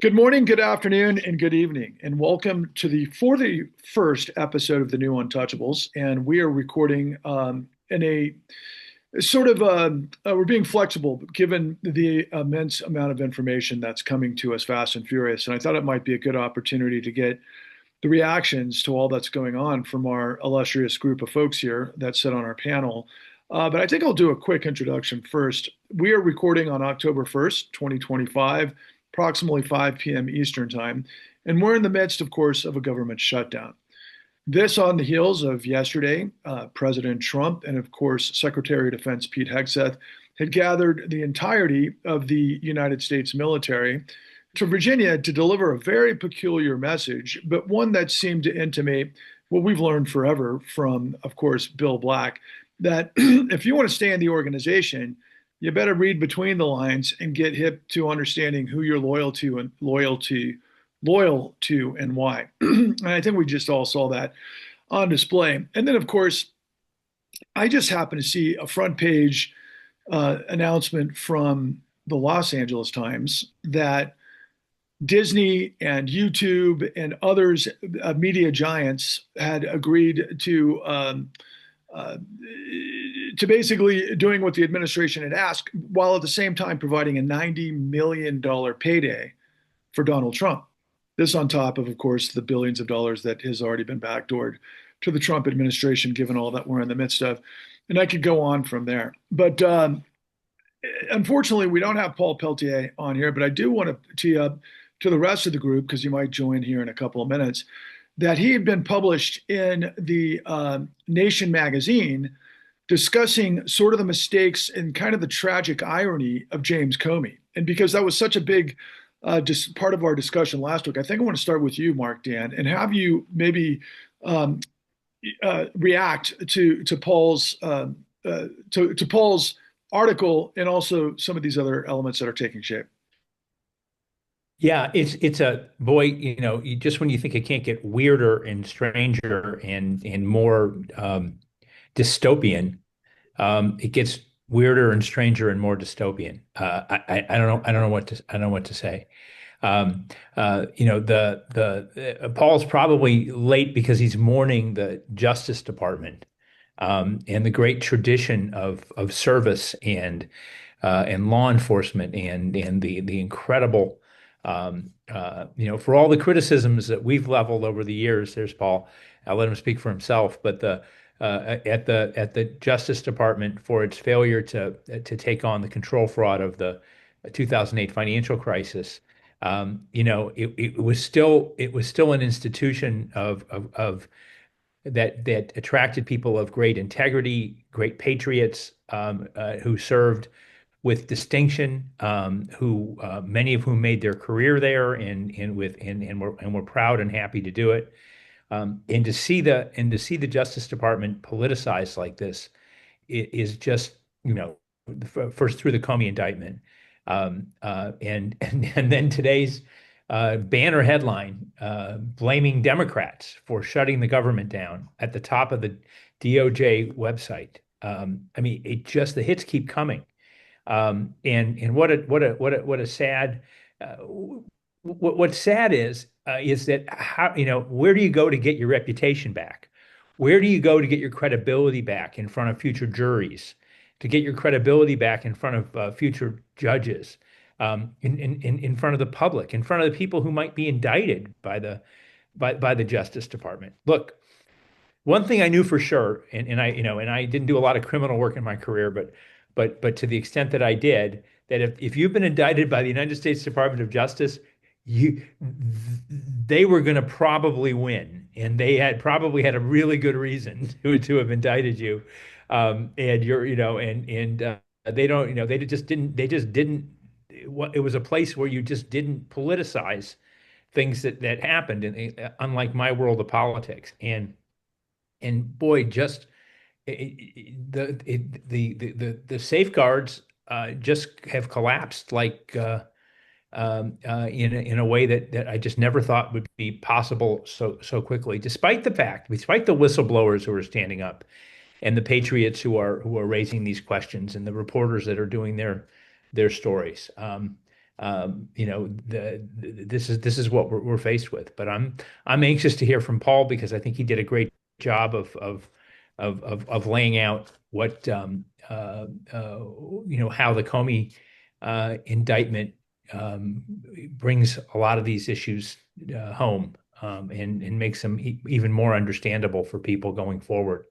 Good morning, good afternoon, and good evening, and welcome to the 41st episode of the new Untouchables. And we are recording in a sort of we're being flexible given the immense amount of information that's coming to us fast and furious. And I thought it might be a good opportunity to get the reactions to all that's going on from our illustrious group of folks here that sit on our panel. But I think I'll do a quick introduction first. We are recording on October 1st, 2025, approximately 5 p.m. Eastern Time, and we're in the midst, of course, of a government shutdown. This on the heels of yesterday, President Trump and, of course, Secretary of Defense Pete Hegseth had gathered the entirety of the United States military to Virginia to deliver a very peculiar message, but one that seemed to intimate what we've learned forever from, of course, Bill Black, that if you want to stay in the organization, you better read between the lines and get hip to understanding who you're loyal to and why. And I think we just all saw that on display. And then, of course, I just happened to see a front page announcement from the Los Angeles Times that Disney and YouTube and others, media giants, had agreed to basically doing what the administration had asked, while at the same time providing a $90 million payday for Donald Trump. This on top of course, the billions of dollars that has already been backdoored to the Trump administration, given all that we're in the midst of. And I could go on from there. But unfortunately, we don't have Paul Peltier on here, but I do want to tee up to the rest of the group, because you might join here in a couple of minutes, that he had been published in the Nation magazine discussing sort of the mistakes and kind of the tragic irony of James Comey. And because that was such a big just part of our discussion last week, I think I want to start with you, Mark Dan, and have you maybe react to Paul's to Paul's article and also some of these other elements that are taking shape. Yeah, it's a boy, just when you think it can't get weirder and stranger and more dystopian, it gets weirder and stranger and more dystopian. I don't know what to say. The Paul's probably late because he's mourning the Justice Department, and the great tradition of service and law enforcement and the incredible for all the criticisms that we've leveled over the years. There's Paul. I'll let him speak for himself. But at the Justice Department for its failure to take on the control fraud of the 2008 financial crisis, it was still an institution of that attracted people of great integrity, great patriots, who served with distinction, who many of whom made their career there and were proud and happy to do it. And to see the Justice Department politicized like this is just, first through the Comey indictment, and then today's banner headline blaming Democrats for shutting the government down at the top of the DOJ website. The hits keep coming. And what a sad what's sad is that where do you go to get your reputation back? Where do you go to get your credibility back in front of future juries, to get your credibility back in front of future judges, in front of the public, in front of the people who might be indicted by the Justice Department? Look, one thing I knew for sure, and I didn't do a lot of criminal work in my career, but to the extent that I did, that if you've been indicted by the United States Department of Justice, they were going to probably win, and they had probably had a really good reason to have indicted you, and you're and they don't they just didn't. It was a place where you just didn't politicize things that happened, and unlike my world of politics, and boy, just the safeguards just have collapsed, like in a way that I just never thought would be possible so quickly. Despite the whistleblowers who are standing up, and the patriots who are raising these questions, and the reporters that are doing their stories. This is what we're faced with. But I'm anxious to hear from Paul because I think he did a great job of laying out what how the Comey indictment brings a lot of these issues home, and makes them even more understandable for people going forward.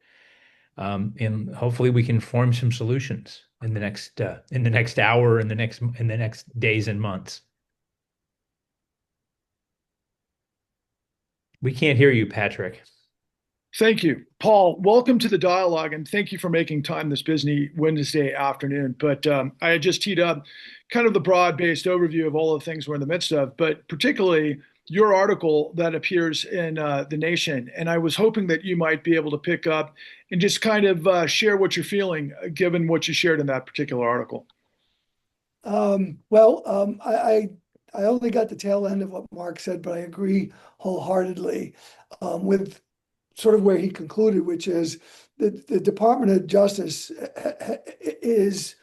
And hopefully we can form some solutions in the next hour, in the next days and months. We can't hear you, Patrick. Thank you. Paul, welcome to the dialogue, and thank you for making time this busy Wednesday afternoon. But I had just teed up kind of the broad-based overview of all the things we're in the midst of, but particularly your article that appears in The Nation. And I was hoping that you might be able to pick up and just kind of share what you're feeling, given what you shared in that particular article. I only got the tail end of what Mark said, but I agree wholeheartedly with sort of where he concluded, which is that the Department of Justice is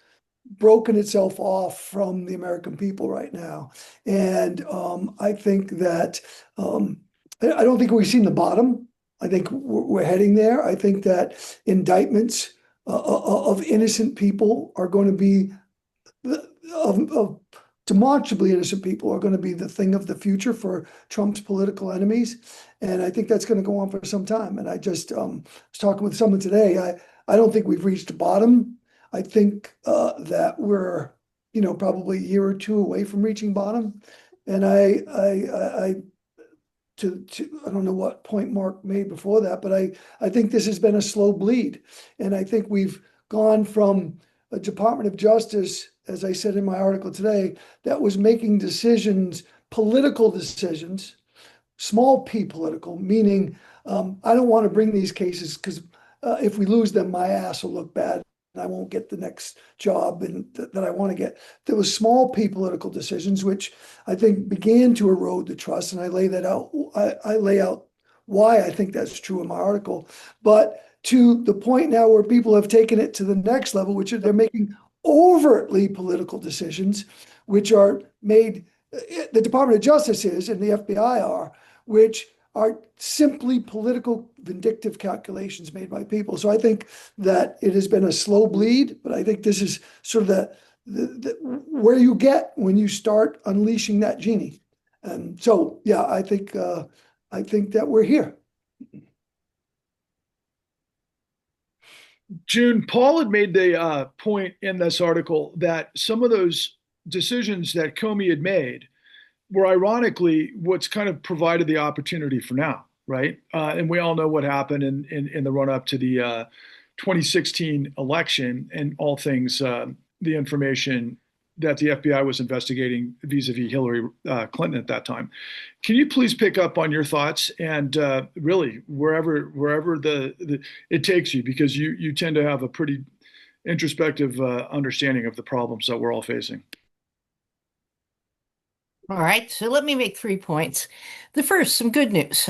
broken itself off from the American people right now. And I think that I don't think we've seen the bottom. I think we're heading there. I think that indictments of innocent people are going to be of demonstrably innocent people are going to be the thing of the future for Trump's political enemies. And I think that's going to go on for some time. And I just was talking with someone today. I don't think we've reached the bottom. I think that we're, probably a year or two away from reaching bottom. And I don't know what point Mark made before that, but I think this has been a slow bleed. And I think we've gone from a Department of Justice, as I said in my article today, that was making decisions, political decisions, small p political, meaning I don't want to bring these cases because if we lose them, my ass will look bad and I won't get the next job that I want to get. There was small p political decisions, which I think began to erode the trust. And I lay that out. I lay out why I think that's true in my article. But to the point now where people have taken it to the next level, which they're making overtly political decisions, which are made, the Department of Justice is, and the FBI are, which are simply political vindictive calculations made by people. So I think that it has been a slow bleed, but I think this is sort of the where you get when you start unleashing that genie. And so, yeah, I think that we're here. June, Paul had made the point in this article that some of those decisions that Comey had made were ironically what's kind of provided the opportunity for now, right? And we all know what happened in the run up to the 2016 election and all things, the information that the FBI was investigating vis-a-vis Hillary Clinton at that time. Can you please pick up on your thoughts and really wherever it takes you, because you tend to have a pretty introspective understanding of the problems that we're all facing. All right, so let me make 3 points. The first, some good news.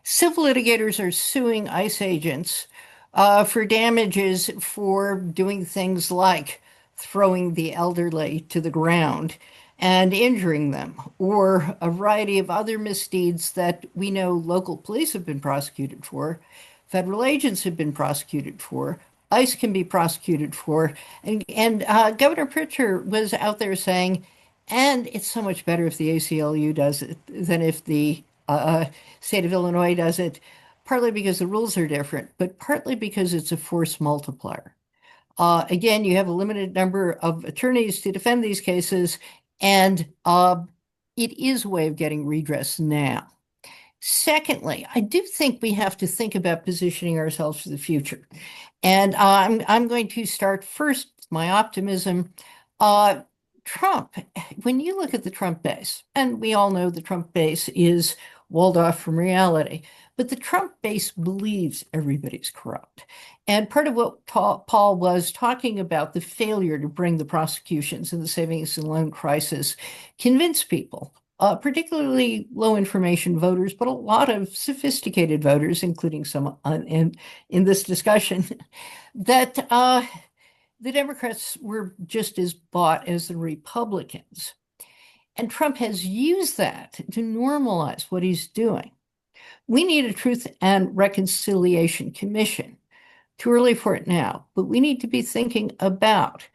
Civil litigators are suing ICE agents for damages for doing things like throwing the elderly to the ground and injuring them, or a variety of other misdeeds that we know local police have been prosecuted for, federal agents have been prosecuted for, ICE can be prosecuted for, and Governor Pritzker was out there saying, and it's so much better if the ACLU does it than if the state of Illinois does it, partly because the rules are different, but partly because it's a force multiplier. Again, you have a limited number of attorneys to defend these cases, and it is a way of getting redress now. Secondly, I do think we have to think about positioning ourselves for the future. And I'm going to start first with my optimism. Trump, when you look at the Trump base, and we all know the Trump base is walled off from reality, but the Trump base believes everybody's corrupt. And part of what Paul was talking about, the failure to bring the prosecutions in the savings and loan crisis, convince people, particularly low information voters, but a lot of sophisticated voters, including some in this discussion, that the Democrats were just as bought as the Republicans. And Trump has used that to normalize what he's doing. We need a Truth and Reconciliation Commission. Too early for it now, but we need to be thinking about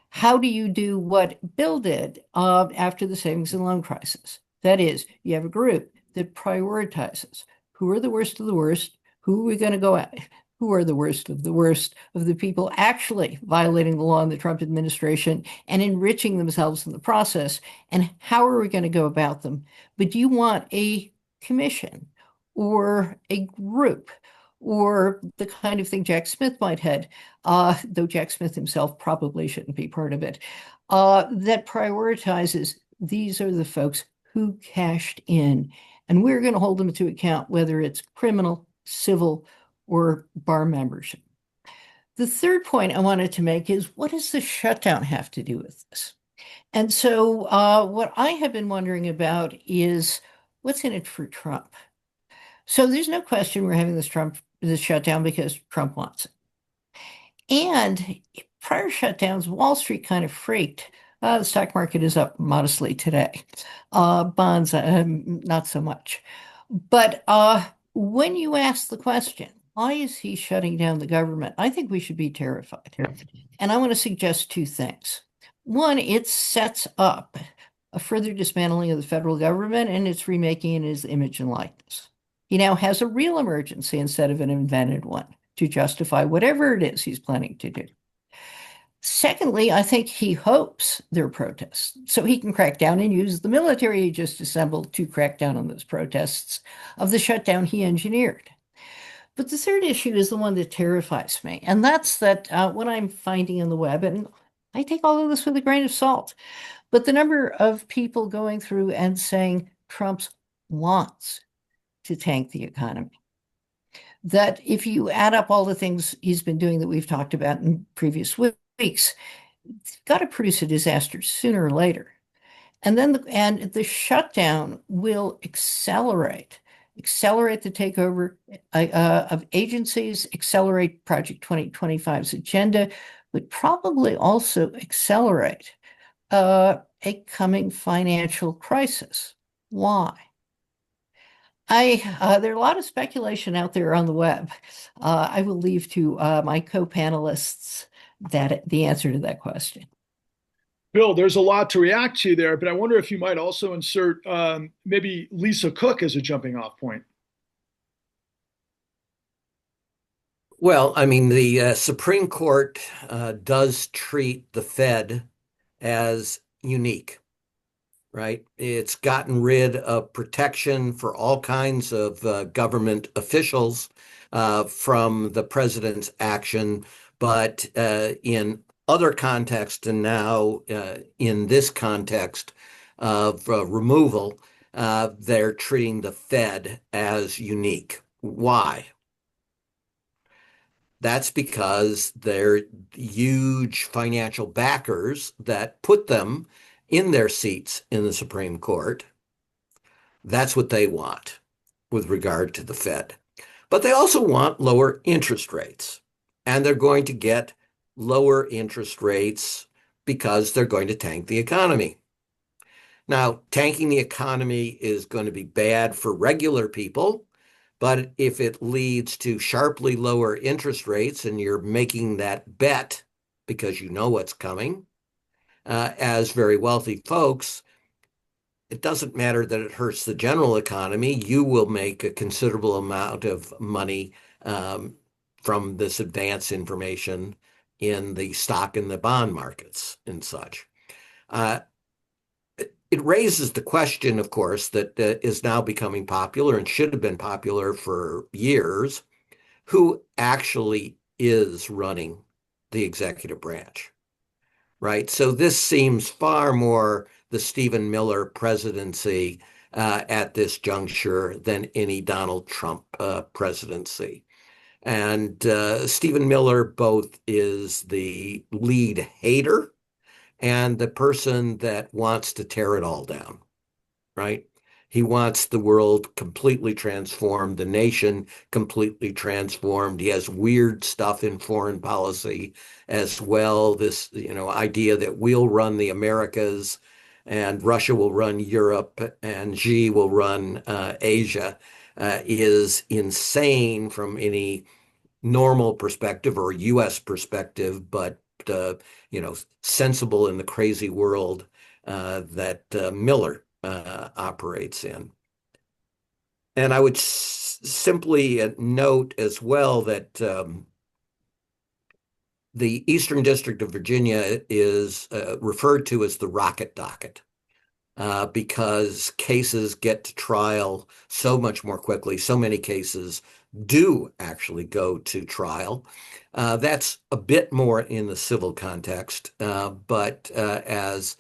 how do you do what Bill did after the savings and loan crisis? That is, you have a group that prioritizes who are the worst of the worst, who are we going to go at, who are the worst of the people actually violating the law in the Trump administration and enriching themselves in the process, and how are we going to go about them? But do you want a commission or a group or the kind of thing Jack Smith might head, though Jack Smith himself probably shouldn't be part of it, that prioritizes these are the folks who cashed in, and we're going to hold them to account, whether it's criminal, civil, or bar membership. The third point I wanted to make is, what does the shutdown have to do with this? And so what I have been wondering about is what's in it for Trump? So there's no question we're having this shutdown because Trump wants it. And prior shutdowns, Wall Street kind of freaked. The stock market is up modestly today. Bonds, not so much. But when you ask the question, why is he shutting down the government? I think we should be terrified. Yeah. And I want to suggest two things. One, it sets up a further dismantling of the federal government, and it's remaking in his image and likeness. He now has a real emergency instead of an invented one to justify whatever it is he's planning to do. Secondly, I think he hopes there are protests so he can crack down and use the military he just assembled to crack down on those protests of the shutdown he engineered. But the third issue is the one that terrifies me, and that's that what I'm finding on the web, and I take all of this with a grain of salt, but the number of people going through and saying Trump wants to tank the economy. That if you add up all the things he's been doing that we've talked about in previous weeks, it's got to produce a disaster sooner or later. And then the shutdown will accelerate the takeover of agencies, accelerate Project 2025's agenda, but probably also accelerate a coming financial crisis. Why? There are a lot of speculation out there on the web. I will leave to my co-panelists the answer to that question. Bill, there's a lot to react to there, but I wonder if you might also insert maybe Lisa Cook as a jumping off point. Well, I mean, the Supreme Court does treat the Fed as unique, right? It's gotten rid of protection for all kinds of government officials from the president's action, but in other contexts, and now in this context of removal, they're treating the Fed as unique. Why? That's because they're huge financial backers that put them in their seats in the Supreme Court. That's what they want with regard to the Fed. But they also want lower interest rates, and they're going to get lower interest rates because they're going to tank the economy. Now, tanking the economy is going to be bad for regular people, but if it leads to sharply lower interest rates and you're making that bet because you know what's coming, as very wealthy folks, it doesn't matter that it hurts the general economy. You will make a considerable amount of money from this advance information in the stock and the bond markets and such. It raises the question, of course, that is now becoming popular and should have been popular for years. Who actually is running the executive branch, right? So this seems far more the Stephen Miller presidency at this juncture than any Donald Trump presidency. And Stephen Miller both is the lead hater and the person that wants to tear it all down, right? He wants the world completely transformed, the nation completely transformed. He has weird stuff in foreign policy as well. This, idea that we'll run the Americas and Russia will run Europe and Xi will run Asia is insane from any normal perspective or U.S. perspective, but sensible in the crazy world that Miller operates in. And I would simply note as well that the Eastern District of Virginia is referred to as the rocket docket. Because cases get to trial so much more quickly. So many cases do actually go to trial. That's a bit more in the civil context, but as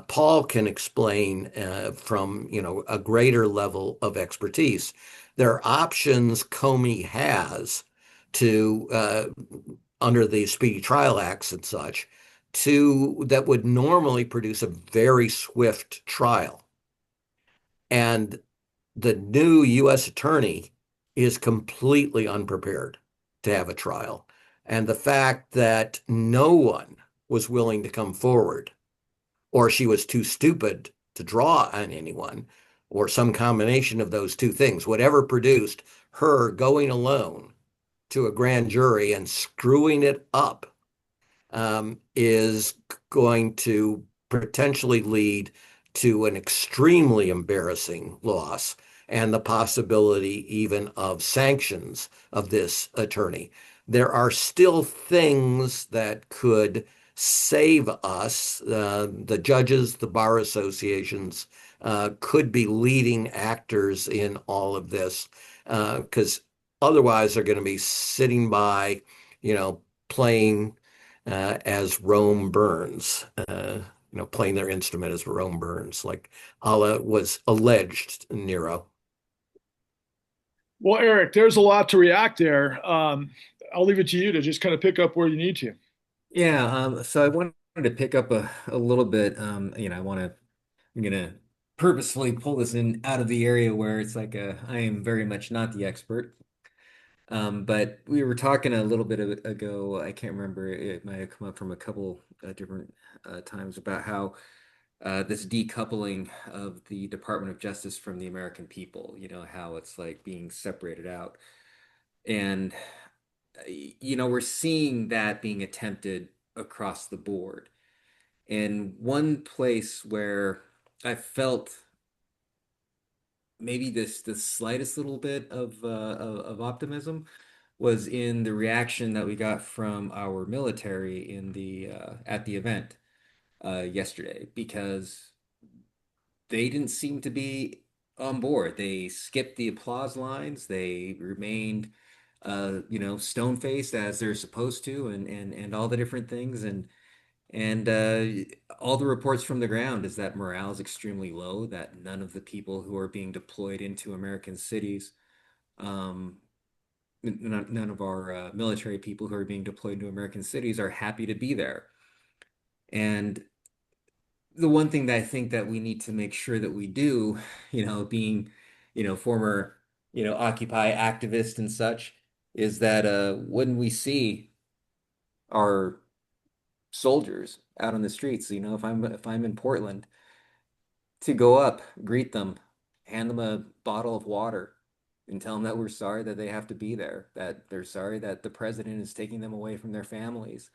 Paul can explain from a greater level of expertise, there are options Comey has to under the Speedy Trial Acts and such that would normally produce a very swift trial. And the new U.S. attorney is completely unprepared to have a trial. And the fact that no one was willing to come forward, or she was too stupid to draw on anyone, or some combination of those two things, whatever produced her going alone to a grand jury and screwing it up, is going to potentially lead to an extremely embarrassing loss and the possibility even of sanctions of this attorney. There are still things that could save us. The judges, the bar associations could be leading actors in all of this, because otherwise they're going to be sitting by, playing as Rome burns, playing their instrument as Rome burns, like Allah was alleged Nero. Well, Eric, there's a lot to react there. I'll leave it to you to just kind of pick up where you need to. Yeah, so I wanted to pick up a little bit. I'm gonna purposefully pull this in out of the area where it's like I am very much not the expert. But we were talking a little bit ago, I can't remember, it might have come up from a couple different times about how this decoupling of the Department of Justice from the American people, how it's like being separated out. And we're seeing that being attempted across the board. And one place where I felt maybe the slightest little bit of optimism was in the reaction that we got from our military in the at the event yesterday, because they didn't seem to be on board. They skipped the applause lines. They remained stone-faced as they're supposed to, and all the different things. And all the reports from the ground is that morale is extremely low, that none of the people who are being deployed into American cities, none of our military people who are being deployed to American cities are happy to be there. And the one thing that I think that we need to make sure that we do, being, former, Occupy activists and such, is that when we see our soldiers out on the streets, if I'm in Portland, to go up, greet them, hand them a bottle of water, and tell them that we're sorry that they have to be there, that they're sorry that the president is taking them away from their families,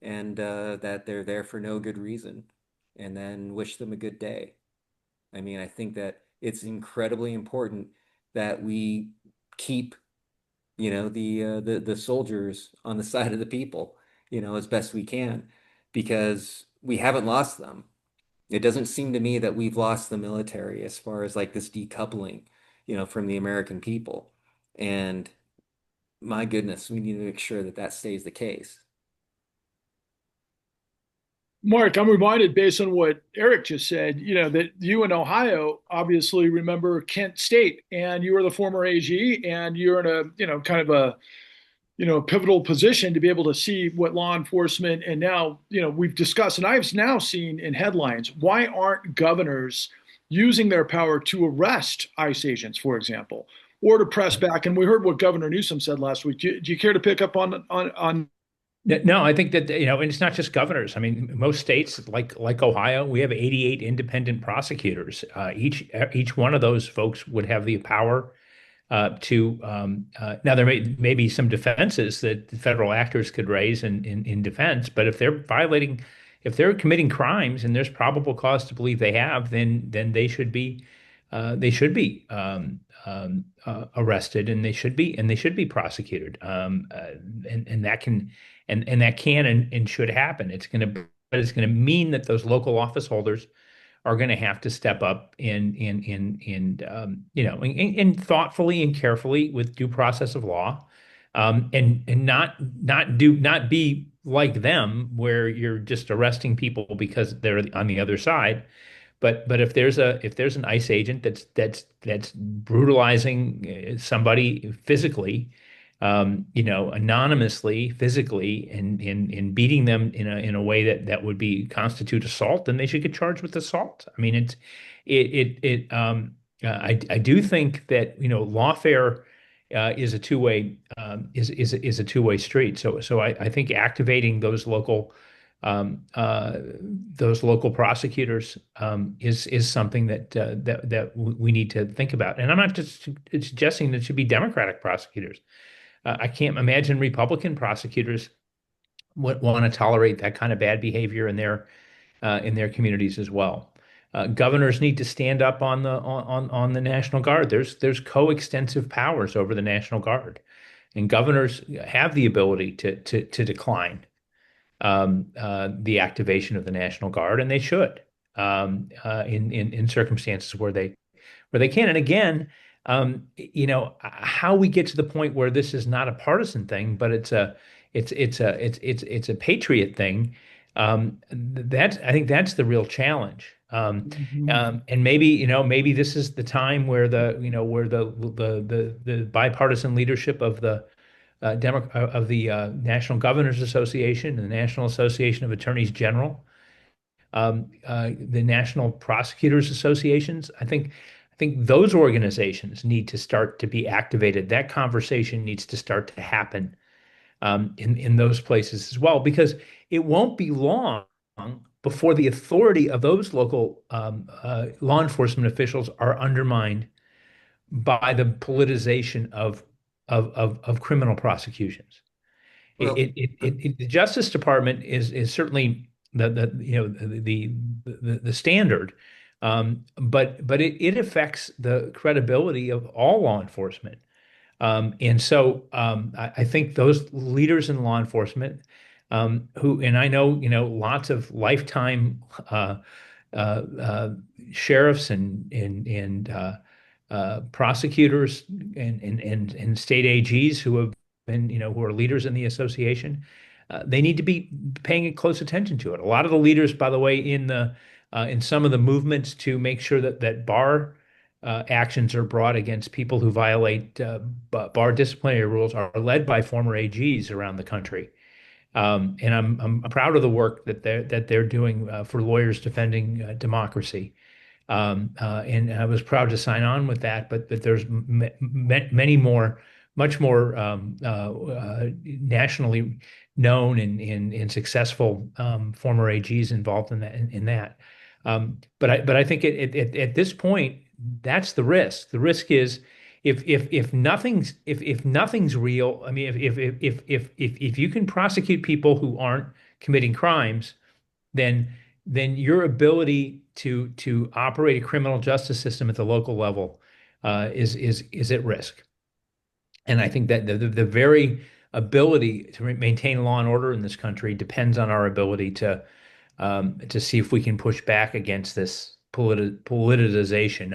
and that they're there for no good reason, and then wish them a good day. I mean, I think that it's incredibly important that we keep, the soldiers on the side of the people, as best we can, because we haven't lost them. It doesn't seem to me that we've lost the military as far as like this decoupling, from the American people. And my goodness, we need to make sure that that stays the case. Mark, I'm reminded based on what Eric just said, that you in Ohio obviously remember Kent State, and you were the former AG, and you're in a, kind of a, pivotal position to be able to see what law enforcement, and now, we've discussed, and I've now seen in headlines, why aren't governors using their power to arrest ICE agents, for example, or to press back. And we heard what Governor Newsom said last week. Do you care to pick up on? No, I think that, and it's not just governors. I mean, most states like Ohio, we have 88 independent prosecutors. Each one of those folks would have the power to now there may be some defenses that the federal actors could raise in defense, but if they're committing crimes and there's probable cause to believe they have, then they should be arrested, and they should be prosecuted. And that can and should happen. But it's gonna mean that those local office holders are going to have to step up and thoughtfully and carefully with due process of law, and not be like them where you're just arresting people because they're on the other side. But if there's an ICE agent that's brutalizing somebody physically, anonymously, physically, and beating them in a way that would constitute assault, then they should get charged with assault. I mean, I do think that lawfare is a two-way street. So I think activating those local prosecutors is something that we need to think about. And I'm not just suggesting that it should be Democratic prosecutors. I can't imagine Republican prosecutors would want to tolerate that kind of bad behavior in their communities as well. Governors need to stand up on the National Guard. There's coextensive powers over the National Guard, and governors have the ability to decline the activation of the National Guard, and they should in circumstances where they can. And again, how we get to the point where this is not a partisan thing, but it's a patriot thing. I think that's the real challenge. And maybe this is the time where the bipartisan leadership of the National Governors Association and the National Association of Attorneys General, the National Prosecutors Associations. I think those organizations need to start to be activated. That conversation needs to start to happen in those places as well, because it won't be long before the authority of those local law enforcement officials are undermined by the politicization of criminal prosecutions. Well, The Justice Department is certainly the standard, but it affects the credibility of all law enforcement. And so I think those leaders in law enforcement, and I know lots of lifetime sheriffs and prosecutors and state AGs who have been, who are leaders in the association. They need to be paying close attention to it. A lot of the leaders, by the way, in some of the movements to make sure that bar actions are brought against people who violate bar disciplinary rules are led by former AGs around the country. And I'm proud of the work that they're doing for lawyers defending democracy. And I was proud to sign on with that, but there's many more, much more nationally known and successful former AGs involved in that. But I think at this point, that's the risk. The risk is if nothing's real. I mean, if you can prosecute people who aren't committing crimes, then your ability to operate a criminal justice system at the local level is at risk. And I think that the very ability to maintain law and order in this country depends on our ability to see if we can push back against this politicization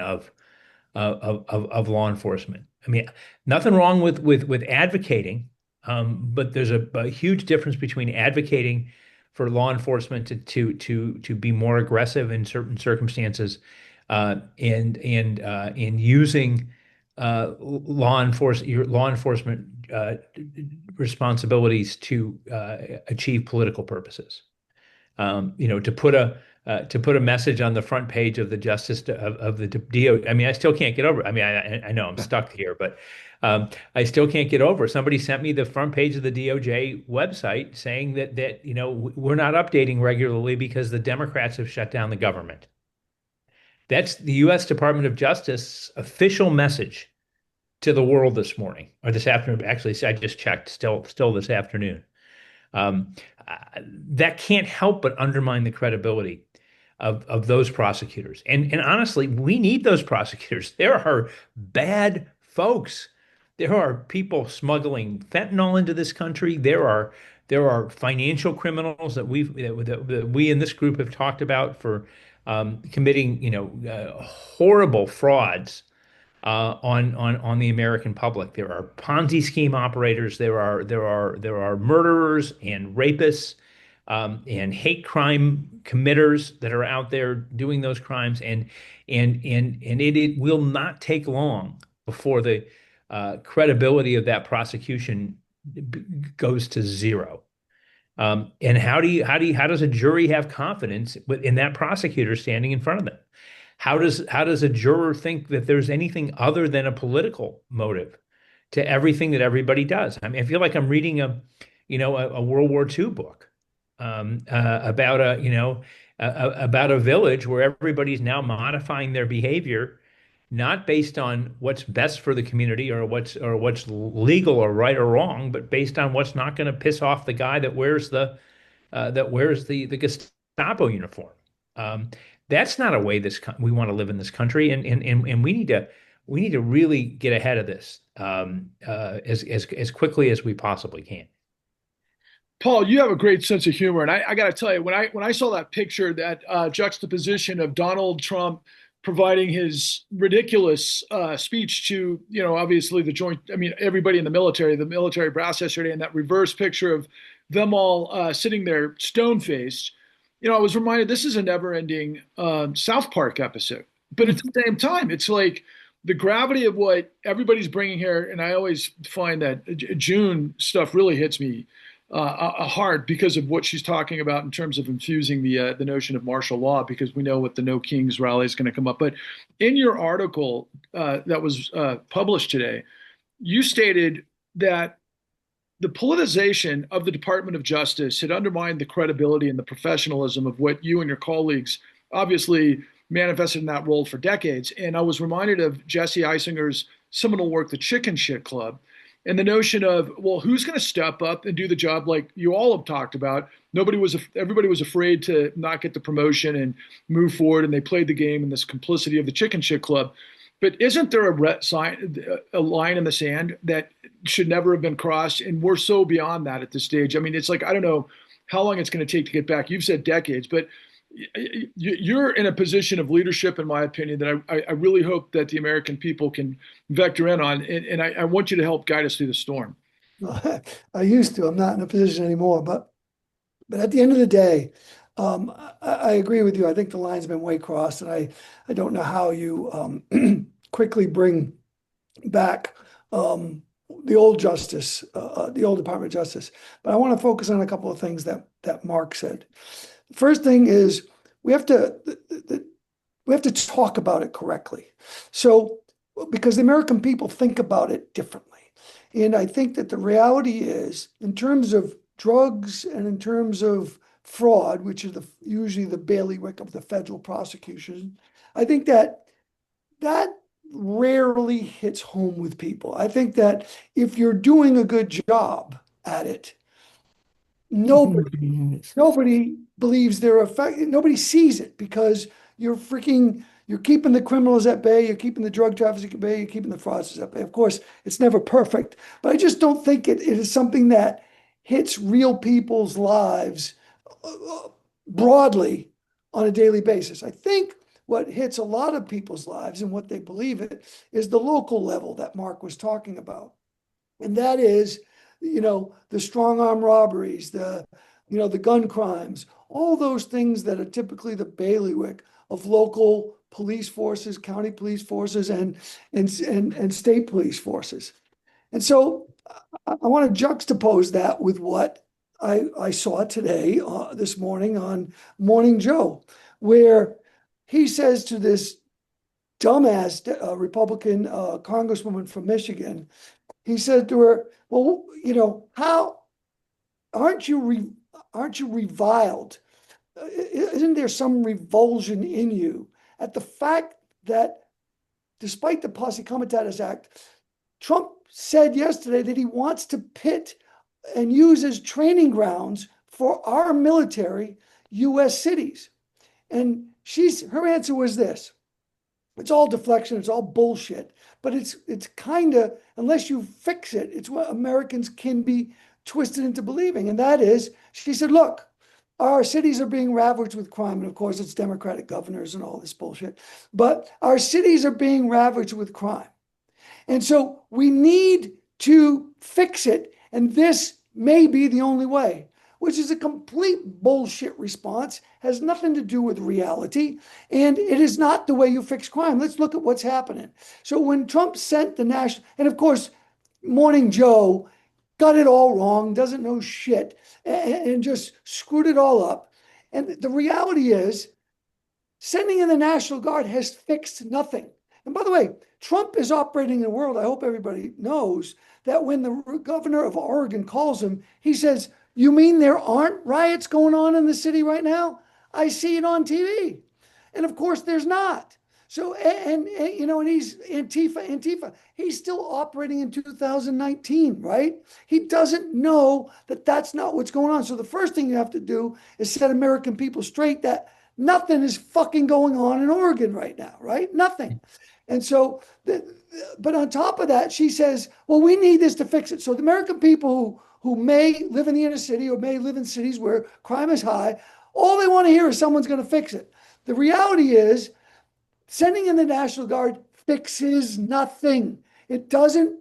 of law enforcement. I mean, nothing wrong with advocating, but there's a huge difference between advocating for law enforcement to be more aggressive in certain circumstances, and in using law enforcement responsibilities to achieve political purposes. To put to put a message on the front page of the of the DO. I mean, I still can't get over it. I mean, I know I'm stuck here, but I still can't get over it. Somebody sent me the front page of the DOJ website saying that we're not updating regularly because the Democrats have shut down the government. That's the U.S. Department of Justice official message to the world this morning or this afternoon. Actually, I just checked. Still this afternoon. Um, that can't help but undermine the credibility of those prosecutors. And honestly, we need those prosecutors. There are bad folks. There are people smuggling fentanyl into this country. There are financial criminals that we in this group have talked about for committing horrible frauds on the American public. There are Ponzi scheme operators. There are murderers and rapists and hate crime committers that are out there doing those crimes. And it will not take long before the credibility of that prosecution goes to zero. And how does a jury have confidence in that prosecutor standing in front of them? How does a juror think that there's anything other than a political motive to everything that everybody does? I mean, I feel like I'm reading a World War II book about about a village where everybody's now modifying their behavior, not based on what's best for the community or what's legal or right or wrong, but based on what's not going to piss off the guy that wears the Gestapo uniform. That's not a way we want to live in this country, and we need to really get ahead of this as quickly as we possibly can. Paul, you have a great sense of humor, and I got to tell you, when I saw that picture, that juxtaposition of Donald Trump providing his ridiculous speech to, obviously everybody in the military brass yesterday, and that reverse picture of them all sitting there stone-faced. I was reminded this is a never-ending South Park episode. But at the same time, it's like the gravity of what everybody's bringing here, and I always find that June stuff really hits me hard because of what she's talking about in terms of infusing the notion of martial law, because we know what the No Kings rally is going to come up. But in your article that was published today, you stated that the politicization of the Department of Justice had undermined the credibility and the professionalism of what you and your colleagues obviously manifested in that role for decades. And I was reminded of Jesse Eisinger's seminal work, The Chicken Shit Club, and the notion of, well, who's going to step up and do the job like you all have talked about? Everybody was afraid to not get the promotion and move forward, and they played the game in this complicity of the Chicken Shit Club. But isn't there a line in the sand that should never have been crossed? And we're so beyond that at this stage. I mean, it's like, I don't know how long it's going to take to get back. You've said decades, but you're in a position of leadership, in my opinion, that I really hope that the American people can vector in on. And I want you to help guide us through the storm. I used to. I'm not in a position anymore. But at the end of the day, I agree with you. I think the line's been way crossed, and I don't know how you quickly bring back the old justice, the old Department of Justice. But I want to focus on a couple of things that Mark said. The first thing is we have to talk about it correctly. So, because the American people think about it differently, and I think that the reality is, in terms of drugs and in terms of fraud, which is usually the bailiwick of the federal prosecution, I think that rarely hits home with people. I think that if you're doing a good job at it, nobody believes they're effective. Nobody sees it because you're keeping the criminals at bay, you're keeping the drug traffickers at bay, you're keeping the fraudsters at bay. Of course, it's never perfect, but I just don't think it is something that hits real people's lives broadly on a daily basis. I think what hits a lot of people's lives and what they believe it is the local level that Mark was talking about. And that is, the strong arm robberies, the gun crimes, all those things that are typically the bailiwick of local police forces, county police forces, and state police forces. And so I want to juxtapose that with what I saw today, this morning on Morning Joe, where he says to this dumbass Republican congresswoman from Michigan, he said to her, "Well, how aren't you reviled? Isn't there some revulsion in you at the fact that despite the Posse Comitatus Act, Trump said yesterday that he wants to pit and use as training grounds for our military U.S. cities?" And her answer was this. It's all deflection, it's all bullshit, but it's kind of, unless you fix it, it's what Americans can be twisted into believing. And that is, she said, look, our cities are being ravaged with crime. And of course, it's Democratic governors and all this bullshit. But our cities are being ravaged with crime. And so we need to fix it. And this may be the only way, which is a complete bullshit response, has nothing to do with reality. And it is not the way you fix crime. Let's look at what's happening. So when Trump sent the national, and of course, Morning Joe got it all wrong, doesn't know shit, and just screwed it all up. And the reality is, sending in the National Guard has fixed nothing. And by the way, Trump is operating in a world, I hope everybody knows, that when the governor of Oregon calls him, he says, "You mean there aren't riots going on in the city right now? I see it on TV." And of course, there's not. So, and he's Antifa. He's still operating in 2019, right? He doesn't know that that's not what's going on. So the first thing you have to do is set American people straight that nothing is fucking going on in Oregon right now, right? Nothing. And so, but on top of that, she says, well, we need this to fix it. So the American people who may live in the inner city or may live in cities where crime is high, all they want to hear is someone's going to fix it. The reality is, sending in the National Guard fixes nothing. It doesn't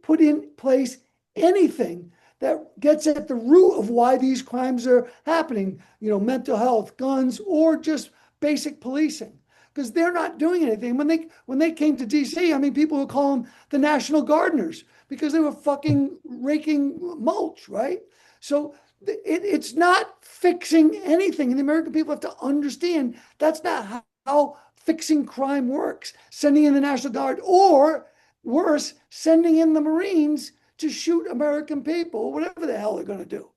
put in place anything that gets at the root of why these crimes are happening, mental health, guns, or just basic policing. Because they're not doing anything. When they came to DC, I mean, people would call them the National Gardeners because they were fucking raking mulch, right? So it's not fixing anything. And the American people have to understand that's not how fixing crime works. Sending in the National Guard, or worse, sending in the Marines to shoot American people, whatever the hell they're going to do.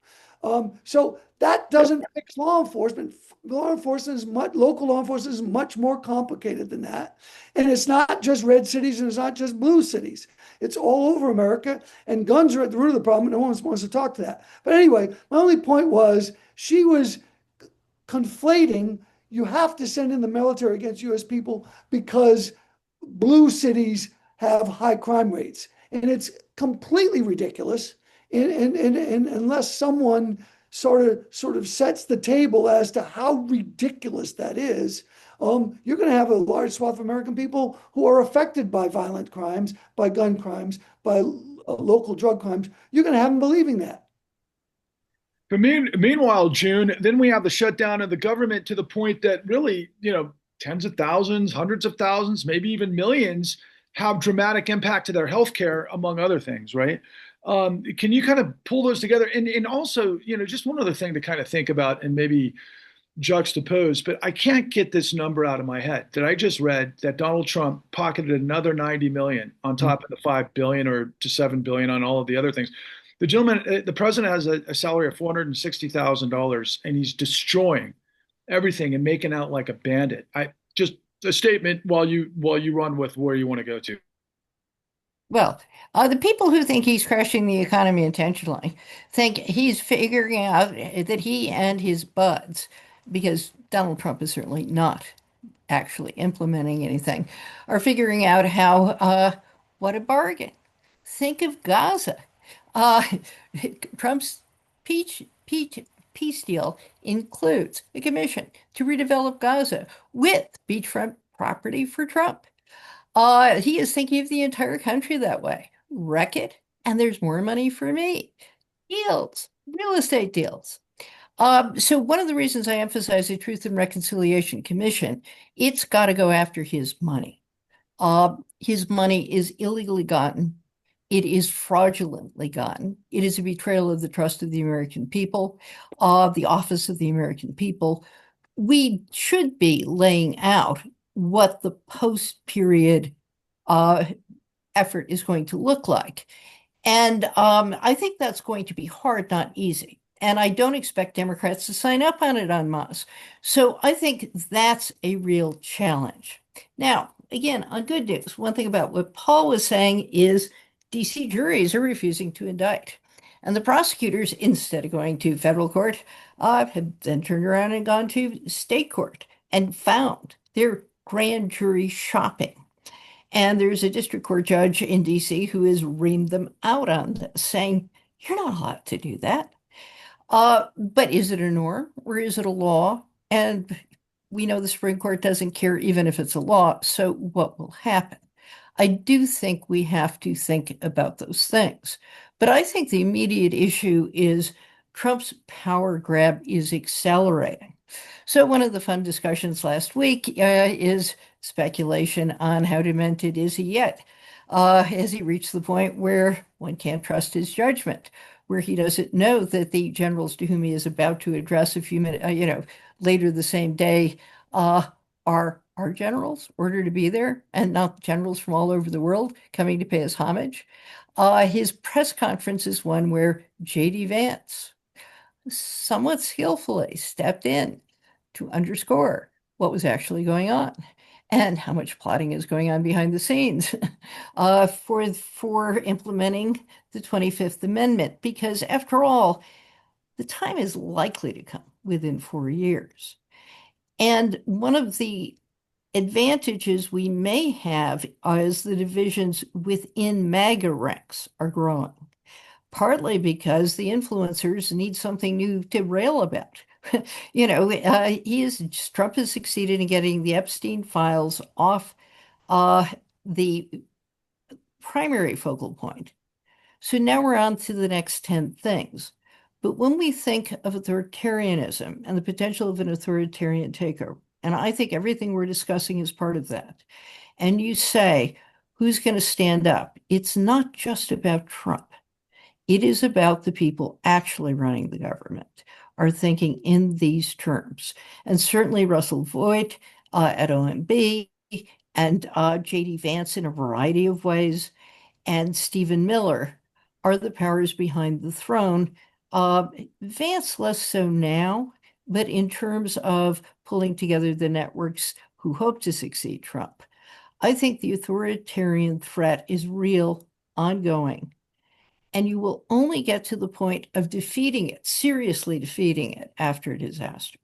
So that doesn't fix law enforcement. Local law enforcement is much more complicated than that. And it's not just red cities and it's not just blue cities. It's all over America, and guns are at the root of the problem. No one wants to talk to that. But anyway, my only point was she was conflating, you have to send in the military against U.S. people because blue cities have high crime rates. And it's completely ridiculous. And unless someone sort of sets the table as to how ridiculous that is, you're going to have a large swath of American people who are affected by violent crimes, by gun crimes, by local drug crimes. You're going to have them believing that. But meanwhile, June, then we have the shutdown of the government to the point that really, tens of thousands, hundreds of thousands, maybe even millions have dramatic impact to their healthcare, among other things, right? Can you kind of pull those together? And also, just one other thing to kind of think about and maybe juxtapose, but I can't get this number out of my head that I just read that Donald Trump pocketed another 90 million on top of the 5 billion or to 7 billion on all of the other things. The president has a salary of $460,000 and he's destroying everything and making out like a bandit. I just a statement while you run with where you want to go to. Well, the people who think he's crashing the economy intentionally think he's figuring out that he and his buds, because Donald Trump is certainly not actually implementing anything, are figuring out how, what a bargain. Think of Gaza. Trump's peace deal includes a commission to redevelop Gaza with beachfront property for Trump. He is thinking of the entire country that way. Wreck it, and there's more money for me. Deals, real estate deals. So one of the reasons I emphasize the Truth and Reconciliation Commission, it's got to go after his money. His money is illegally gotten. It is fraudulently gotten. It is a betrayal of the trust of the American people, of the office of the American people. we should be laying out what the post-period effort is going to look like. And I think that's going to be hard, not easy. And I don't expect Democrats to sign up on it en masse. So I think that's a real challenge. Now, again, on good news, one thing about what Paul was saying is DC juries are refusing to indict. And the prosecutors, instead of going to federal court, have then turned around and gone to state court and found their grand jury shopping. And there's a district court judge in DC who has reamed them out on this, saying, you're not allowed to do that. But is it a norm or is it a law? And we know the Supreme Court doesn't care even if it's a law. So what will happen? I do think we have to think about those things. But I think the immediate issue is Trump's power grab is accelerating. So one of the fun discussions last week is speculation on how demented is he yet? Has he reached the point where one can't trust his judgment, where he doesn't know that the generals to whom he is about to address a few minutes, later the same day, are our generals ordered to be there and not generals from all over the world coming to pay us homage? His press conference is one where J.D. Vance somewhat skillfully stepped in to underscore what was actually going on and how much plotting is going on behind the scenes for implementing the 25th Amendment. Because after all, the time is likely to come within 4 years. And one of the advantages we may have is the divisions within MAGA ranks are growing, partly because the influencers need something new to rail about. Trump has succeeded in getting the Epstein files off the primary focal point. So now we're on to the next 10 things. But when we think of authoritarianism and the potential of an authoritarian takeover, and I think everything we're discussing is part of that, and you say, who's going to stand up? It's not just about Trump. It is about the people actually running the government are thinking in these terms. And certainly Russell Voigt at OMB and J.D. Vance in a variety of ways and Stephen Miller are the powers behind the throne. Vance less so now, but in terms of pulling together the networks who hope to succeed Trump, I think the authoritarian threat is real, ongoing. And you will only get to the point of defeating it, seriously defeating it, after a disaster.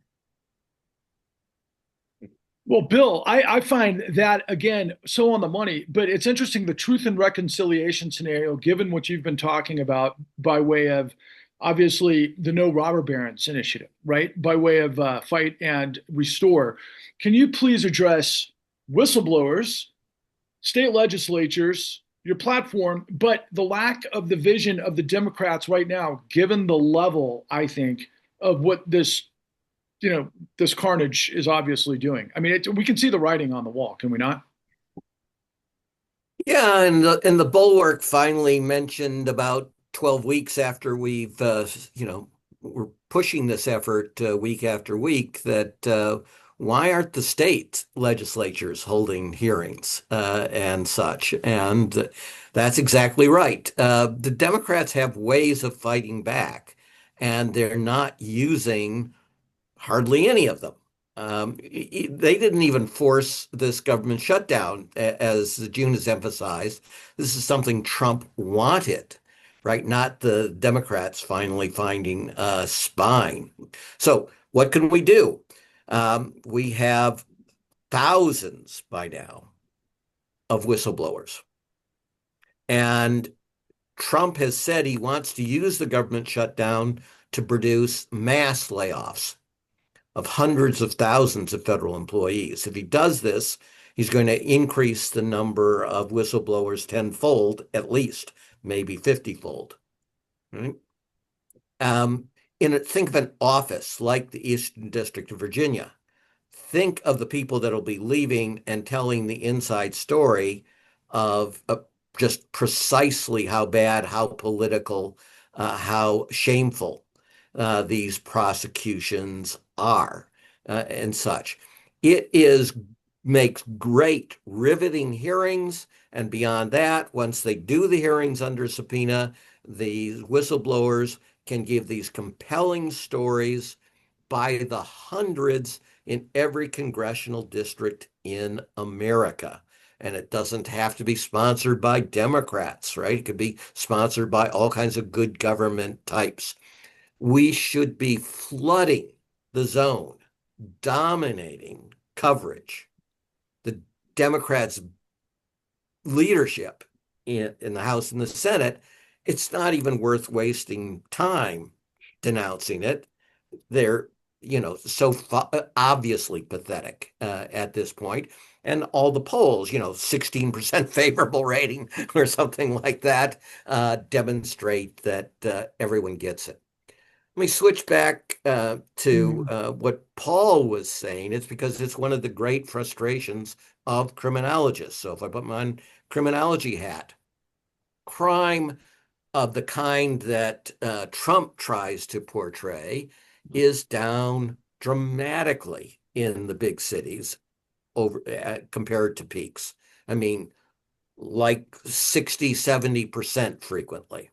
Well, Bill, I find that, again, so on the money, but it's interesting, the truth and reconciliation scenario, given what you've been talking about by way of, obviously, the No Robber Barons initiative, right? By way of fight and restore. Can you please address whistleblowers, state legislatures, your platform, but the lack of the vision of the Democrats right now, given the level, I think, of what this carnage is obviously doing. I mean, we can see the writing on the wall, can we not? Yeah, and the bulwark finally mentioned about 12 weeks after we've we're pushing this effort week after week that why aren't the state legislatures holding hearings and such? And that's exactly right. The Democrats have ways of fighting back, and they're not using hardly any of them. They didn't even force this government shutdown, as June has emphasized. This is something Trump wanted, right? Not the Democrats finally finding a spine. So what can we do? We have thousands by now of whistleblowers. And Trump has said he wants to use the government shutdown to produce mass layoffs of hundreds of thousands of federal employees. If he does this, he's going to increase the number of whistleblowers tenfold, at least, maybe 50-fold. Right? Think of an office like the Eastern District of Virginia. Think of the people that'll be leaving and telling the inside story of just precisely how bad, how political, how shameful these prosecutions are. and such. It makes great riveting hearings, and beyond that, once they do the hearings under subpoena, the whistleblowers can give these compelling stories by the hundreds in every congressional district in America. And it doesn't have to be sponsored by Democrats, right? It could be sponsored by all kinds of good government types. We should be flooding the zone, dominating coverage. The Democrats' leadership in the House and the Senate, it's not even worth wasting time denouncing it. They're, so obviously pathetic at this point. And all the polls, 16% favorable rating or something like that, demonstrate that everyone gets it. Let me switch back to what Paul was saying. It's because it's one of the great frustrations of criminologists. So if I put my criminology hat, crime of the kind that Trump tries to portray is down dramatically in the big cities over compared to peaks. I mean, like 60, 70% frequently.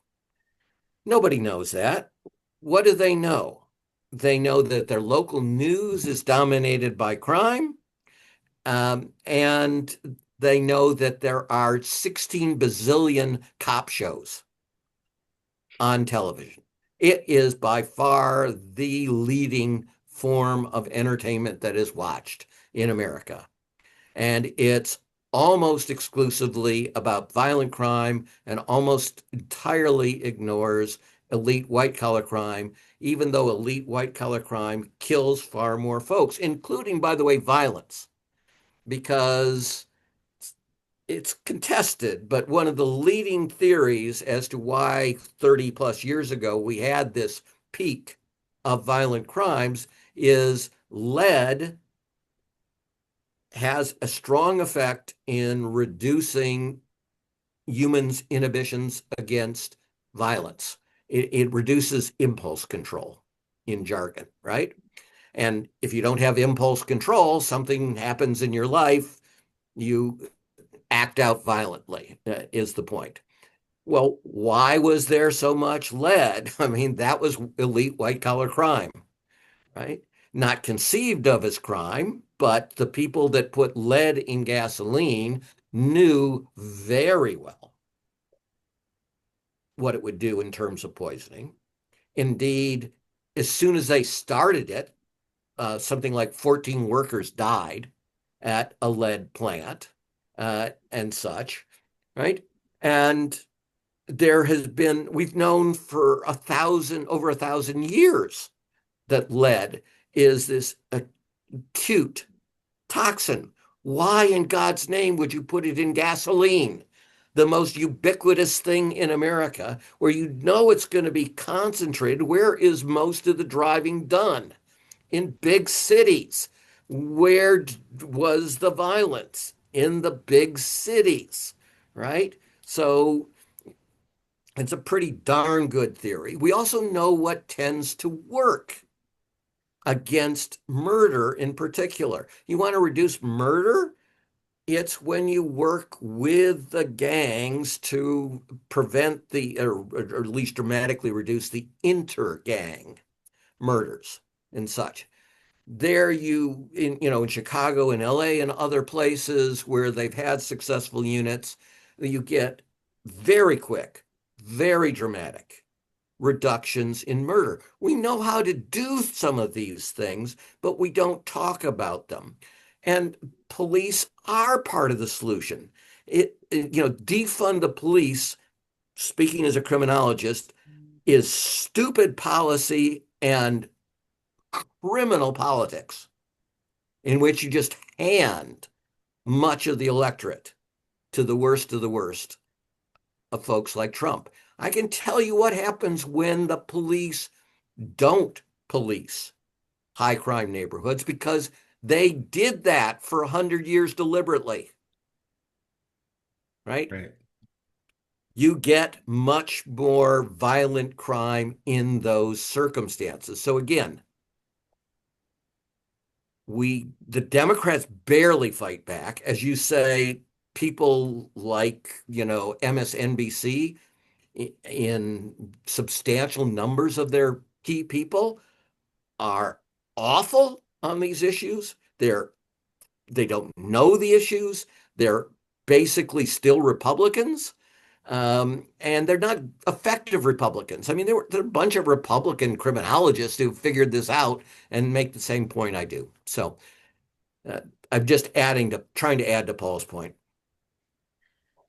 Nobody knows that. What do they know? They know that their local news is dominated by crime, and they know that there are 16 bazillion cop shows on television. It is by far the leading form of entertainment that is watched in America. And it's almost exclusively about violent crime and almost entirely ignores elite white collar crime, even though elite white collar crime kills far more folks, including, by the way, violence, because it's contested, but one of the leading theories as to why 30 plus years ago we had this peak of violent crimes is lead has a strong effect in reducing humans' inhibitions against violence. It reduces impulse control in jargon, right? And if you don't have impulse control, something happens in your life, you act out violently, is the point. Well, why was there so much lead? I mean, that was elite white collar crime, right? Not conceived of as crime, but the people that put lead in gasoline knew very well what it would do in terms of poisoning. Indeed, as soon as they started it, something like 14 workers died at a lead plant and such, right? And we've known for over 1,000 years that lead is this acute toxin. Why in God's name would you put it in gasoline? The most ubiquitous thing in America, where you know it's going to be concentrated. Where is most of the driving done? In big cities. Where was the violence? In the big cities, right? So it's a pretty darn good theory. We also know what tends to work against murder in particular. You want to reduce murder? It's when you work with the gangs to prevent or at least dramatically reduce the inter-gang murders and such. There in Chicago and LA and other places where they've had successful units, you get very quick, very dramatic reductions in murder. We know how to do some of these things, but we don't talk about them. And police are part of the solution. Defund the police, speaking as a criminologist, is stupid policy and criminal politics in which you just hand much of the electorate to the worst of the worst of folks like Trump. I can tell you what happens when the police don't police high crime neighborhoods, because they did that for 100 years deliberately. Right? Right. You get much more violent crime in those circumstances. So again, the Democrats barely fight back. As you say, people like, MSNBC in substantial numbers of their key people are awful on these issues. They don't know the issues. They're basically still Republicans. And they're not effective Republicans. I mean, there are a bunch of Republican criminologists who figured this out and make the same point I do. So uh, I'm just trying to add to Paul's point.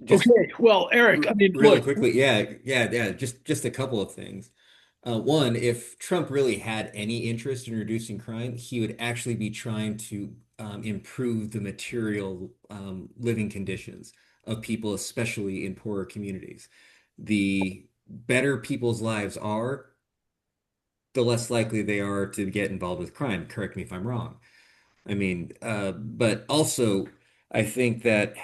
Just Okay, well, Eric, I mean, really look, quickly, yeah. Just a couple of things. One, if Trump really had any interest in reducing crime, he would actually be trying to improve the material living conditions of people, especially in poorer communities. The better people's lives are, the less likely they are to get involved with crime. Correct me if I'm wrong. I mean, but also, I think that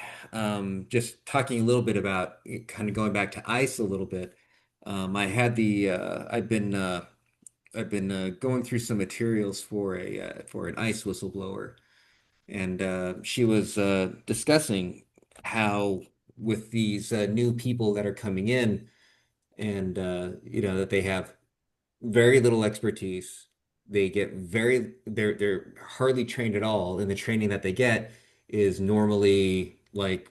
just talking a little bit about kind of going back to ICE a little bit, I had I've been going through some materials for an ICE whistleblower, and she was discussing how with these new people that are coming in, and that they have very little expertise. They're hardly trained at all, and the training that they get is normally like,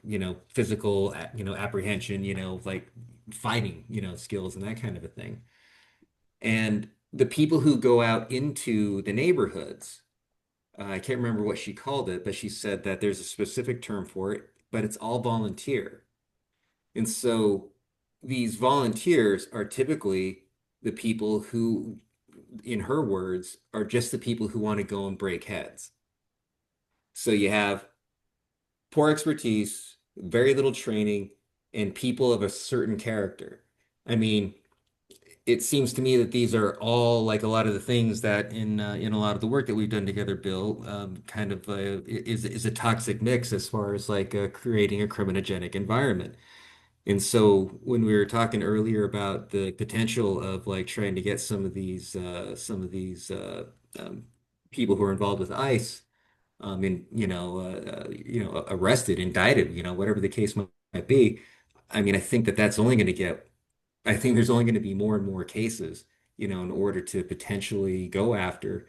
physical, apprehension, like fighting, skills and that kind of a thing. And the people who go out into the neighborhoods, I can't remember what she called it, but she said that there's a specific term for it, but it's all volunteer. And so these volunteers are typically the people who, in her words, are just the people who want to go and break heads. So you have poor expertise, very little training, and people of a certain character. I mean, it seems to me that these are all like a lot of the things that in a lot of the work that we've done together, Bill, kind of is a toxic mix as far as like creating a criminogenic environment. And so when we were talking earlier about the potential of like trying to get some of these people who are involved with ICE arrested, indicted, whatever the case might be. I mean, I think that that's only going to get I think there's only going to be more and more cases, in order to potentially go after,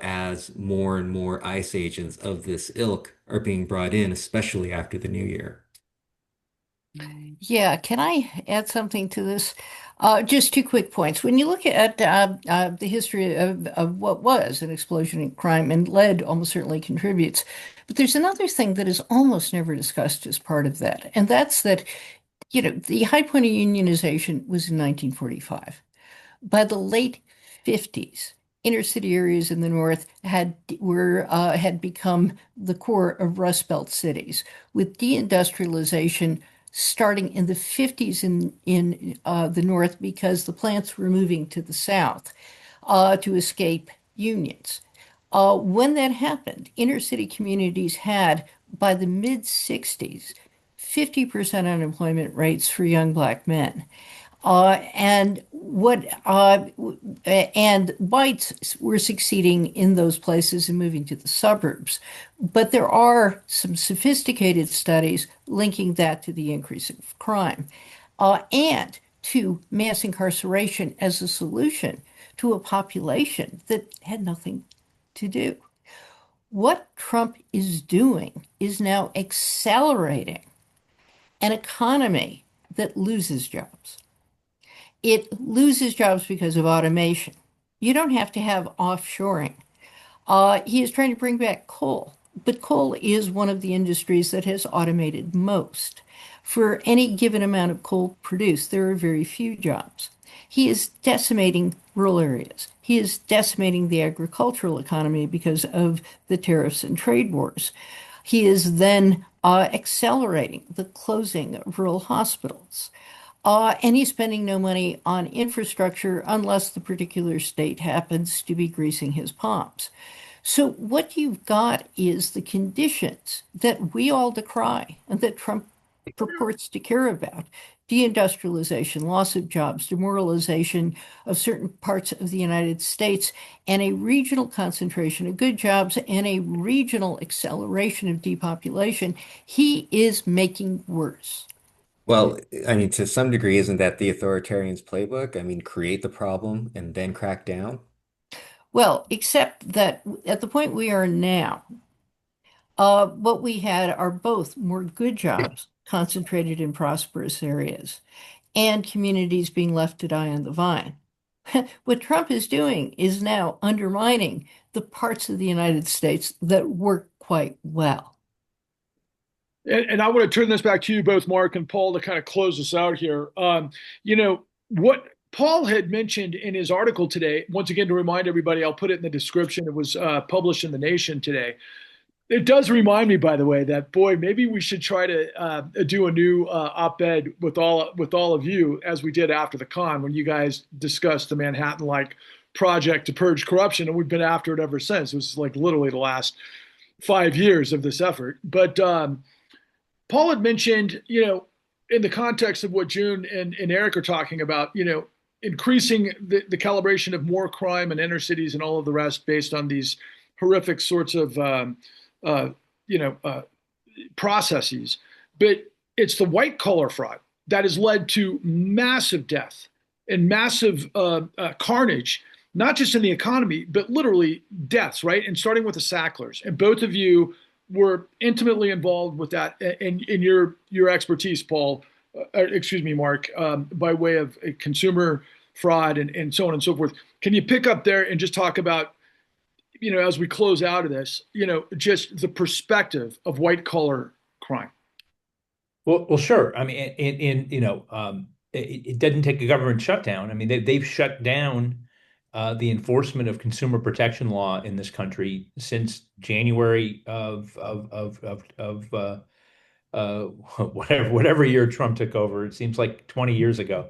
as more and more ICE agents of this ilk are being brought in, especially after the new year. Yeah, can I add something to this? Just two quick points. When you look at the history of what was an explosion in crime, and lead almost certainly contributes, but there's another thing that is almost never discussed as part of that, and that's that, the high point of unionization was in 1945. By the late 50s, inner city areas in the North had become the core of Rust Belt cities, with deindustrialization starting in the 50s in the North because the plants were moving to the South to escape unions. When that happened, inner city communities had, by the mid 60s, 50% unemployment rates for young Black men. And whites were succeeding in those places and moving to the suburbs. But there are some sophisticated studies linking that to the increase of crime, and to mass incarceration as a solution to a population that had nothing to do. What Trump is doing is now accelerating an economy that loses jobs. It loses jobs because of automation. You don't have to have offshoring. He is trying to bring back coal, but coal is one of the industries that has automated most. For any given amount of coal produced, there are very few jobs. He is decimating rural areas. He is decimating the agricultural economy because of the tariffs and trade wars. He is then accelerating the closing of rural hospitals. And he's spending no money on infrastructure unless the particular state happens to be greasing his palms. So what you've got is the conditions that we all decry and that Trump purports to care about. deindustrialization, loss of jobs, demoralization of certain parts of the United States, and a regional concentration of good jobs and a regional acceleration of depopulation, he is making worse. Well, I mean, to some degree, isn't that the authoritarian's playbook? I mean, create the problem and then crack down. Well, except that at the point we are now, what we had are both more good jobs concentrated in prosperous areas and communities being left to die on the vine. What Trump is doing is now undermining the parts of the United States that work quite well. And I want to turn this back to you both, Mark and Paul, to kind of close us out here. What Paul had mentioned in his article today, once again, to remind everybody, I'll put it in the description. It was published in The Nation today. It does remind me, by the way, that boy, maybe we should try to do a new op-ed with all of you, as we did after the con when you guys discussed the Manhattan-like project to purge corruption, and we've been after it ever since. It was like literally the last 5 years of this effort. But Paul had mentioned, in the context of what June and Eric are talking about, increasing the calibration of more crime in inner cities and all of the rest based on these horrific sorts of uh, processes. But it's the white collar fraud that has led to massive death and massive carnage, not just in the economy, but literally deaths, right? And starting with the Sacklers. And both of you were intimately involved with that in your expertise, Paul, excuse me, Mark, by way of consumer fraud and so on and so forth. Can you pick up there and just talk about, as we close out of this, just the perspective of white collar crime? Well, sure. I mean, it doesn't take a government shutdown. I mean, they've shut down the enforcement of consumer protection law in this country since January of whatever year Trump took over. It seems like 20 years ago.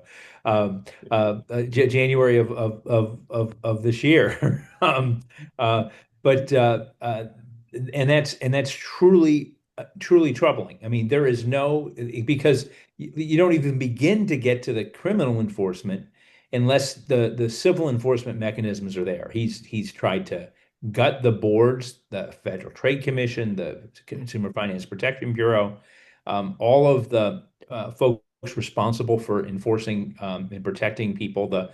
January of this year. But and that's truly troubling. I mean, there is no, because you don't even begin to get to the criminal enforcement unless the civil enforcement mechanisms are there. He's tried to gut the boards, the Federal Trade Commission, the Consumer Finance Protection Bureau, all of the folks responsible for enforcing and protecting people. The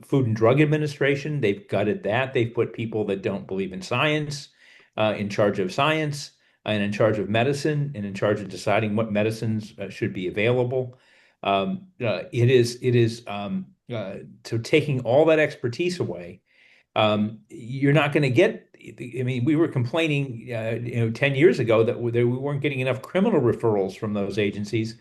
Food and Drug Administration, they've gutted that. They've put people that don't believe in science in charge of science and in charge of medicine and in charge of deciding what medicines should be available. So taking all that expertise away, you're not going to get. I mean, we were complaining, 10 years ago that we weren't getting enough criminal referrals from those agencies.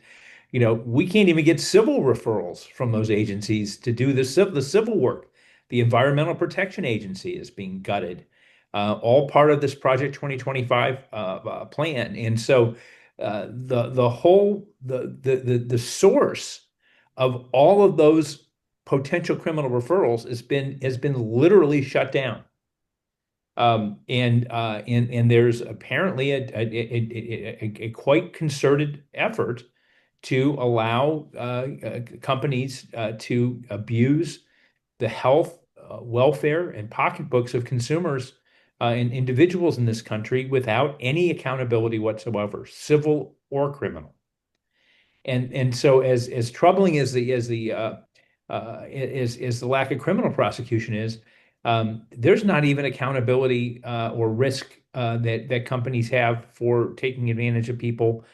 We can't even get civil referrals from those agencies to do the civil work. The Environmental Protection Agency is being gutted, all part of this Project 2025 plan. And so the source of all of those potential criminal referrals has been literally shut down. And there's apparently a quite concerted effort to allow companies to abuse the health, welfare, and pocketbooks of consumers and individuals in this country without any accountability whatsoever, civil or criminal. And so as troubling as the lack of criminal prosecution is, there's not even accountability or risk that companies have for taking advantage of people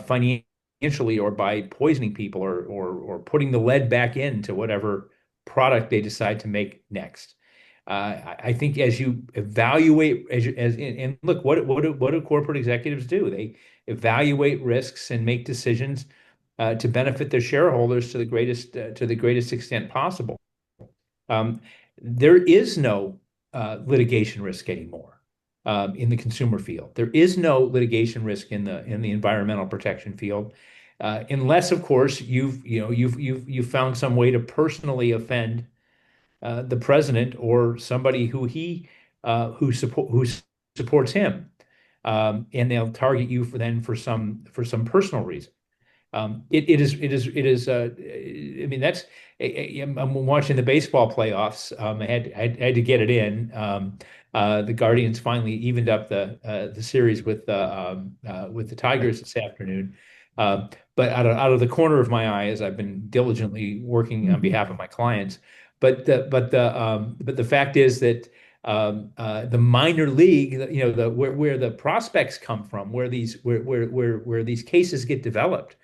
financially, or by poisoning people, or putting the lead back into whatever product they decide to make next. I think as you evaluate, and look, what do corporate executives do? They evaluate risks and make decisions to benefit their shareholders to the greatest extent possible. There is no litigation risk anymore in the consumer field. There is no litigation risk in the environmental protection field, unless, of course, you've found some way to personally offend the president or somebody who supports him, and they'll target you for some personal reason. I mean, I'm watching the baseball playoffs. I had to get it in. The Guardians finally evened up the series with the Tigers this afternoon. But out of the corner of my eye, as I've been diligently working on behalf of my clients, but the fact is that the minor league, where the prospects come from, where these cases get developed,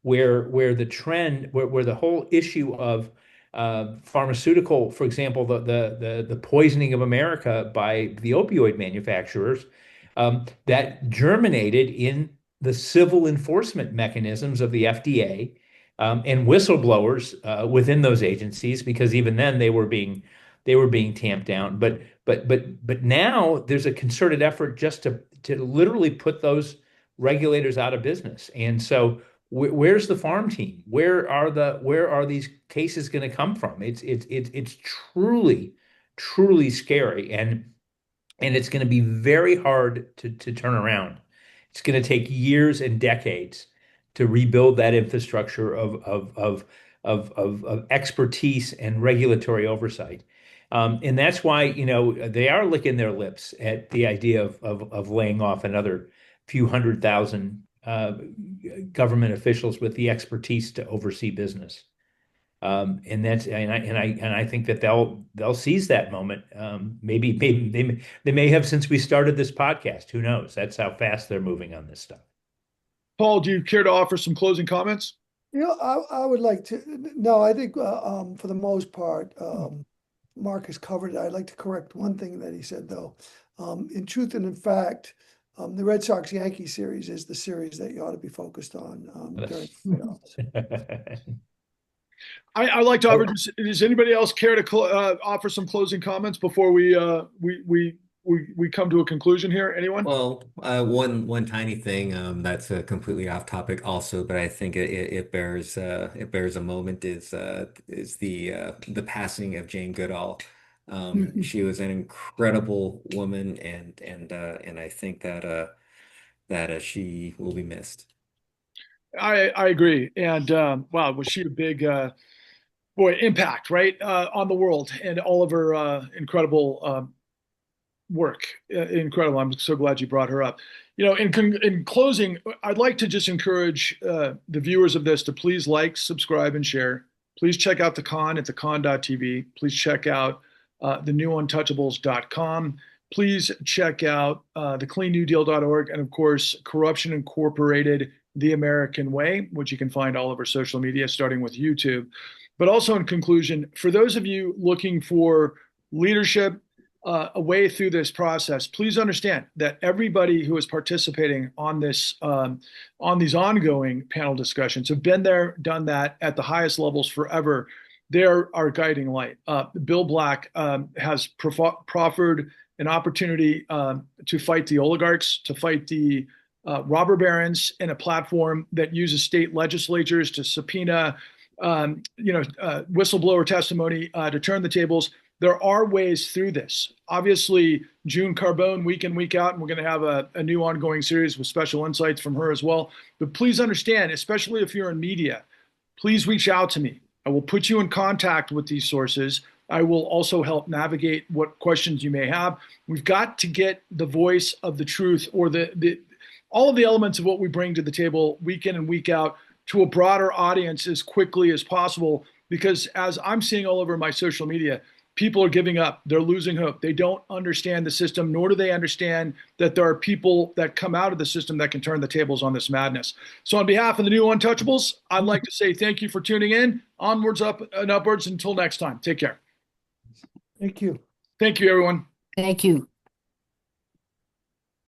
where the trend, where the whole issue of pharmaceutical, for example, the poisoning of America by the opioid manufacturers, that germinated in the civil enforcement mechanisms of the FDA, and whistleblowers within those agencies, because even then they were being tamped down. But now there's a concerted effort just to literally put those regulators out of business. And so where's the farm team? Where are these cases going to come from? It's truly scary, and it's going to be very hard to turn around. It's going to take years and decades to rebuild that infrastructure of expertise and regulatory oversight. And that's why, they are licking their lips at the idea of laying off another few 100,000 government officials with the expertise to oversee business. And I think that they'll seize that moment. Maybe they may have since we started this podcast. Who knows? That's how fast they're moving on this stuff. Paul, do you care to offer some closing comments? I would like to. No, I think for the most part, Mark has covered it. I'd like to correct one thing that he said, though. In truth and in fact, the Red Sox Yankee series is the series that you ought to be focused on during the playoffs. I like to offer. Does anybody else care to offer some closing comments before we come to a conclusion here? Anyone? Well, one tiny thing that's completely off topic also, but I think it bears a moment is the passing of Jane Goodall. She was an incredible woman, and I think that she will be missed. I agree. And wow, was she a big impact, right, on the world, and all of her incredible work. Incredible. I'm so glad you brought her up. In closing, I'd like to just encourage the viewers of this to please like, subscribe, and share. Please check out the con at thecon.tv. Please check out thenewuntouchables.com. Please check out thecleannewdeal.org, and of course, Corruption Incorporated, The American Way, which you can find all over social media, starting with YouTube. But also, in conclusion, for those of you looking for leadership, a way through this process, please understand that everybody who is participating on this, on these ongoing panel discussions, have been there, done that at the highest levels forever. They're our guiding light. Bill Black has proffered an opportunity to fight the oligarchs, to fight the robber barons, in a platform that uses state legislatures to subpoena, whistleblower testimony, to turn the tables. There are ways through this. Obviously, June Carbone, week in, week out, and we're going to have a new ongoing series with special insights from her as well. But please understand, especially if you're in media, please reach out to me. I will put you in contact with these sources. I will also help navigate what questions you may have. We've got to get the voice of the truth, or all of the elements of what we bring to the table week in and week out, to a broader audience as quickly as possible. Because as I'm seeing all over my social media, people are giving up. They're losing hope. They don't understand the system, nor do they understand that there are people that come out of the system that can turn the tables on this madness. So on behalf of the new Untouchables, I'd like to say thank you for tuning in. Onwards, up and upwards. Until next time, take care. Thank you. Thank you, everyone. Thank you.